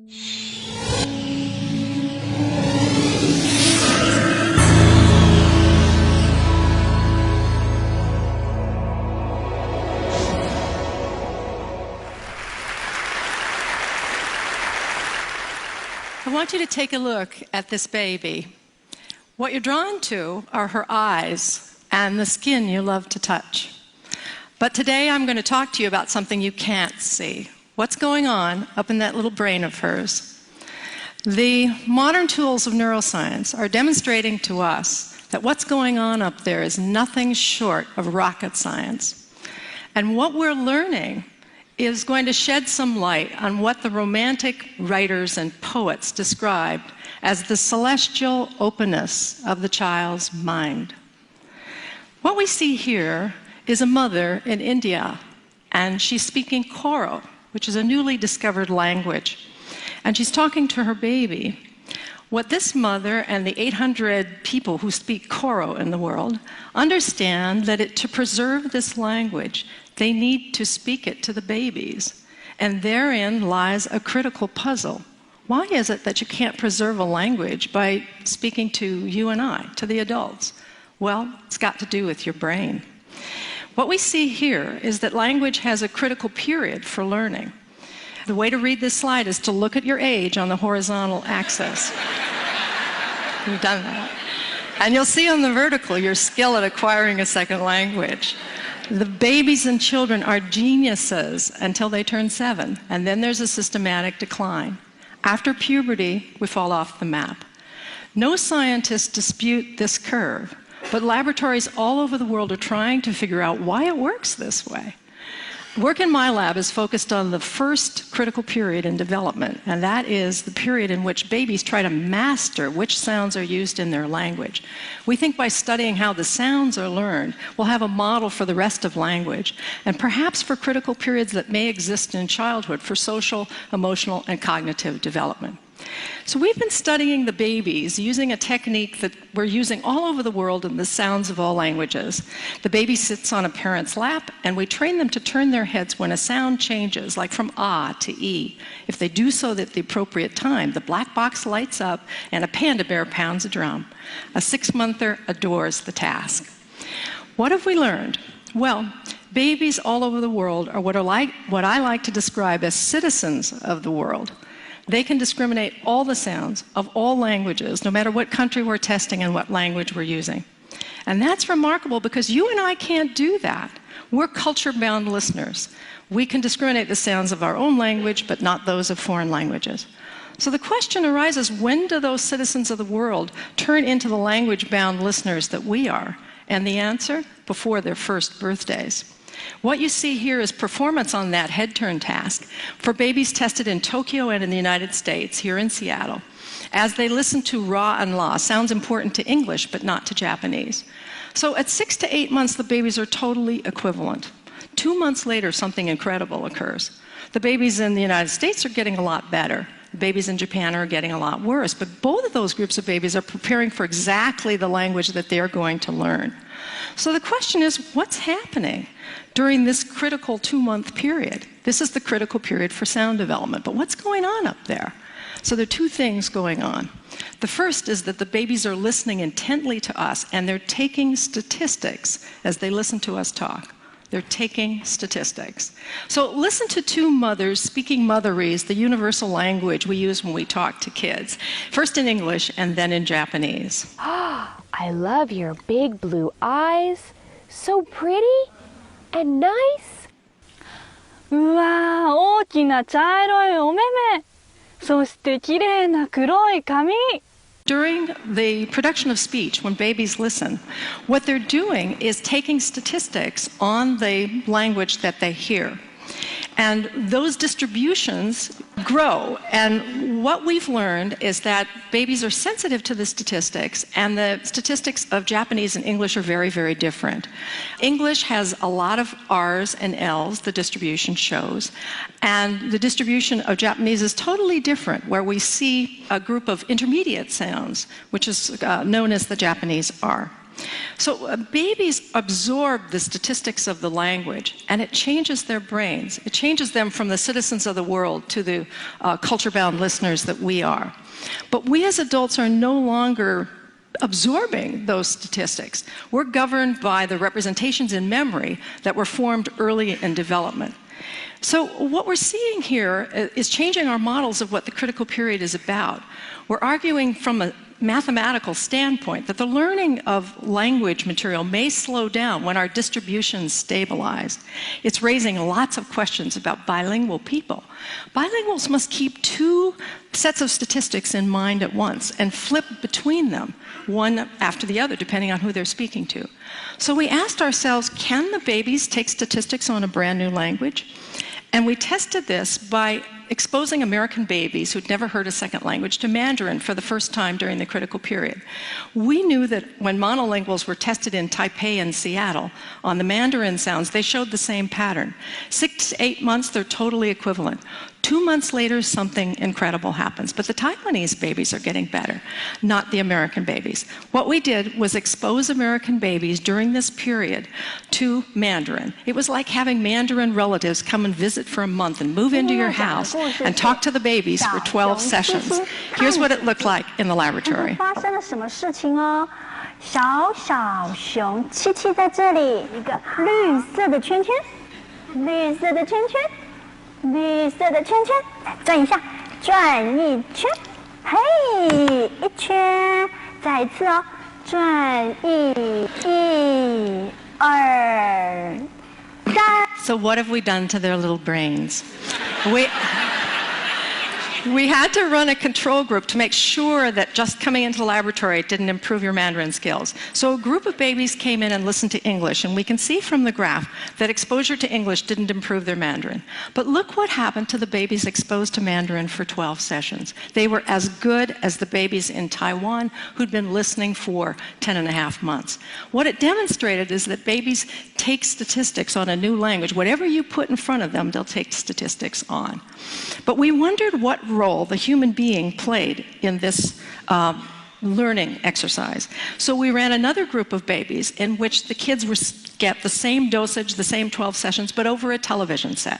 I want you to take a look at this baby. What you're drawn to are her eyes and the skin you love to touch. But today I'm going to talk to you about something you can't see. What's going on up in that little brain of hers? The modern tools of neuroscience are demonstrating to us that what's going on up there is nothing short of rocket science. And what we're learning is going to shed some light on what the Romantic writers and poets described as the celestial openness of the child's mind. What we see here is a mother in India, and she's speaking Koro, which is a newly discovered language. And she's talking to her baby. What this mother and the 800 people who speak Koro in the world understand that to preserve this language, they need to speak it to the babies. And therein lies a critical puzzle. Why is it that you can't preserve a language by speaking to you and I, to the adults? Well, it's got to do with your brain. What we see here is that language has a critical period for learning. The way to read this slide is to look at your age on the horizontal axis. You've done that. And you'll see on the vertical your skill at acquiring a second language. The babies and children are geniuses until they turn 7, and then there's a systematic decline. After puberty, we fall off the map. No scientists dispute this curve, but laboratories all over the world are trying to figure out why it works this way. Work in my lab is focused on the first critical period in development, and that is the period in which babies try to master which sounds are used in their language. We think by studying how the sounds are learned, we'll have a model for the rest of language, and perhaps for critical periods that may exist in childhood for social, emotional, and cognitive development. So we've been studying the babies using a technique that we're using all over the world in the sounds of all languages. The baby sits on a parent's lap, and we train them to turn their heads when a sound changes, like from ah to e. If they do so at the appropriate time, the black box lights up and a panda bear pounds a drum. A 6-monther adores the task. What have we learned? Well, babies all over the world are what I like to describe as citizens of the world. They can discriminate all the sounds of all languages, no matter what country we're testing and what language we're using. And that's remarkable because you and I can't do that. We're culture-bound listeners. We can discriminate the sounds of our own language, but not those of foreign languages. So the question arises, when do those citizens of the world turn into the language-bound listeners that we are? And the answer? Before their first birthdays. What you see here is performance on that head turn task for babies tested in Tokyo and in the United States, here in Seattle, as they listen to ra and la, sounds important to English but not to Japanese. So at 6 to 8 months, the babies are totally equivalent. 2 months later, something incredible occurs. The babies in the United States are getting a lot better. The babies in Japan are getting a lot worse, but both of those groups of babies are preparing for exactly the language that they're going to learn. So the question is, what's happening during this critical 2-month period? This is the critical period for sound development, but what's going on up there? So there are 2 things going on. The first is that the babies are listening intently to us, and they're taking statistics as they listen to us talk. They're taking statistics. So listen to 2 mothers speaking Motherese, the universal language we use when we talk to kids. First in English and then in Japanese. I love your big blue eyes. So pretty and nice. うわー、大きな茶色いお目目。そして綺麗な黒い髪。 During the production of speech, when babies listen, what they're doing is taking statistics on the language that they hear. And those distributions grow. And what we've learned is that babies are sensitive to the statistics, and the statistics of Japanese and English are very, very different. English has a lot of R's and L's, the distribution shows, and the distribution of Japanese is totally different, where we see a group of intermediate sounds, which is known as the Japanese R. So babies absorb the statistics of the language, and it changes their brains. It changes them from the citizens of the world to the culture-bound listeners that we are. But we as adults are no longer absorbing those statistics. We're governed by the representations in memory that were formed early in development. So what we're seeing here is changing our models of what the critical period is about. We're arguing from a mathematical standpoint that the learning of language material may slow down when our distribution's stabilized. It's raising lots of questions about bilingual people. Bilinguals must keep two sets of statistics in mind at once and flip between them, one after the other, depending on who they're speaking to. So we asked ourselves, can the babies take statistics on a brand new language? And we tested this by exposing American babies who'd never heard a second language to Mandarin for the first time during the critical period. We knew that when monolinguals were tested in Taipei and Seattle on the Mandarin sounds, they showed the same pattern. 6 to 8 months, they're totally equivalent. 2 months later, something incredible happens. But the Taiwanese babies are getting better, not the American babies. What we did was expose American babies during this period to Mandarin. It was like having Mandarin relatives come and visit for a month and move into your house and talk to the babies for 12 sessions. Here's what it looked like in the laboratory. 发生了什么事情哦？小小熊七七在这里，一个绿色的圈圈，绿色的圈圈。绿色的圈圈，再转一下，转一圈，嘿，一圈，再一次哦，转一、二、三。 So what have we done to their little brains? We had to run a control group to make sure that just coming into the laboratory didn't improve your Mandarin skills. So a group of babies came in and listened to English, and we can see from the graph that exposure to English didn't improve their Mandarin. But look what happened to the babies exposed to Mandarin for 12 sessions. They were as good as the babies in Taiwan who'd been listening for 10.5 months. What it demonstrated is that babies take statistics on a new language. Whatever you put in front of them, they'll take statistics on. But we wondered what role the human being played in this learning exercise. So we ran another group of babies in which the kids get the same dosage, the same 12 sessions, but over a television set.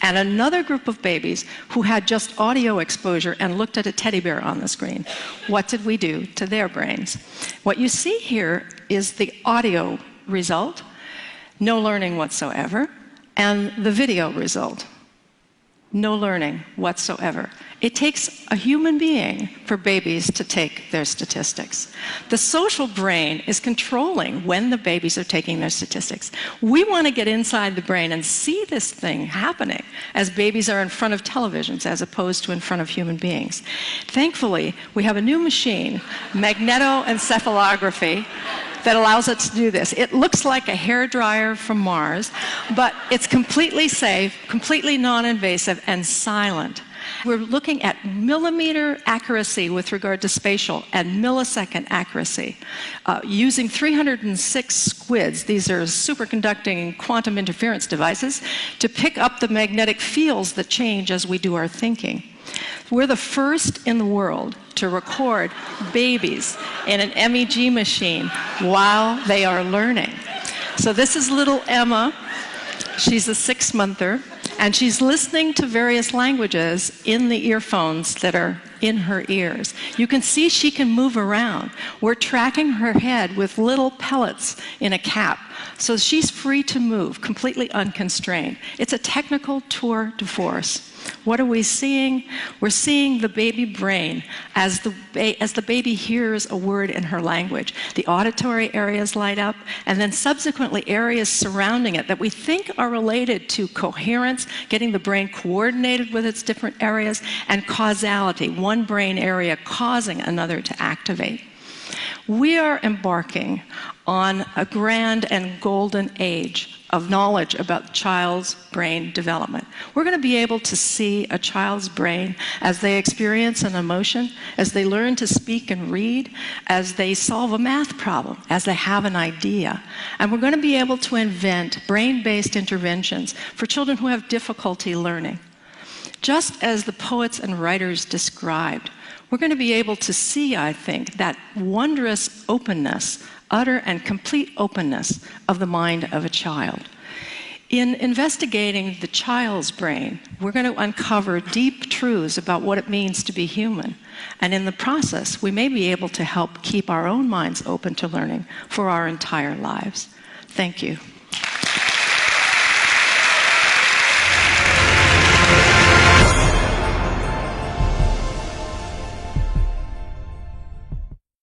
And another group of babies who had just audio exposure and looked at a teddy bear on the screen. What did we do to their brains? What you see here is the audio result, no learning whatsoever, and the video result. No learning whatsoever. It takes a human being for babies to take their statistics. The social brain is controlling when the babies are taking their statistics. We want to get inside the brain and see this thing happening as babies are in front of televisions as opposed to in front of human beings. Thankfully, we have a new machine, magnetoencephalography, that allows us to do this. It looks like a hairdryer from Mars, but it's completely safe, completely non-invasive, and silent. We're looking at millimeter accuracy with regard to spatial and millisecond accuracy using 306 squids. These are superconducting quantum interference devices to pick up the magnetic fields that change as we do our thinking. We're the first in the world to record babies in an MEG machine while they are learning. So this is little Emma. She's a 6-monther, and she's listening to various languages in the earphones that are in her ears. You can see she can move around. We're tracking her head with little pellets in a cap, so she's free to move, completely unconstrained. It's a technical tour de force. What are we seeing? We're seeing the baby brain as the baby hears a word in her language. The auditory areas light up, and then subsequently areas surrounding it that we think are related to coherence, getting the brain coordinated with its different areas, and causality, one brain area causing another to activate. We are embarking on a grand and golden age of knowledge about the child's brain development. We're going to be able to see a child's brain as they experience an emotion, as they learn to speak and read, as they solve a math problem, as they have an idea. And we're going to be able to invent brain-based interventions for children who have difficulty learning. Just as the poets and writers described, we're going to be able to see, I think, that wondrous openness utter and complete openness of the mind of a child. In investigating the child's brain, we're going to uncover deep truths about what it means to be human. And in the process, we may be able to help keep our own minds open to learning for our entire lives. Thank you.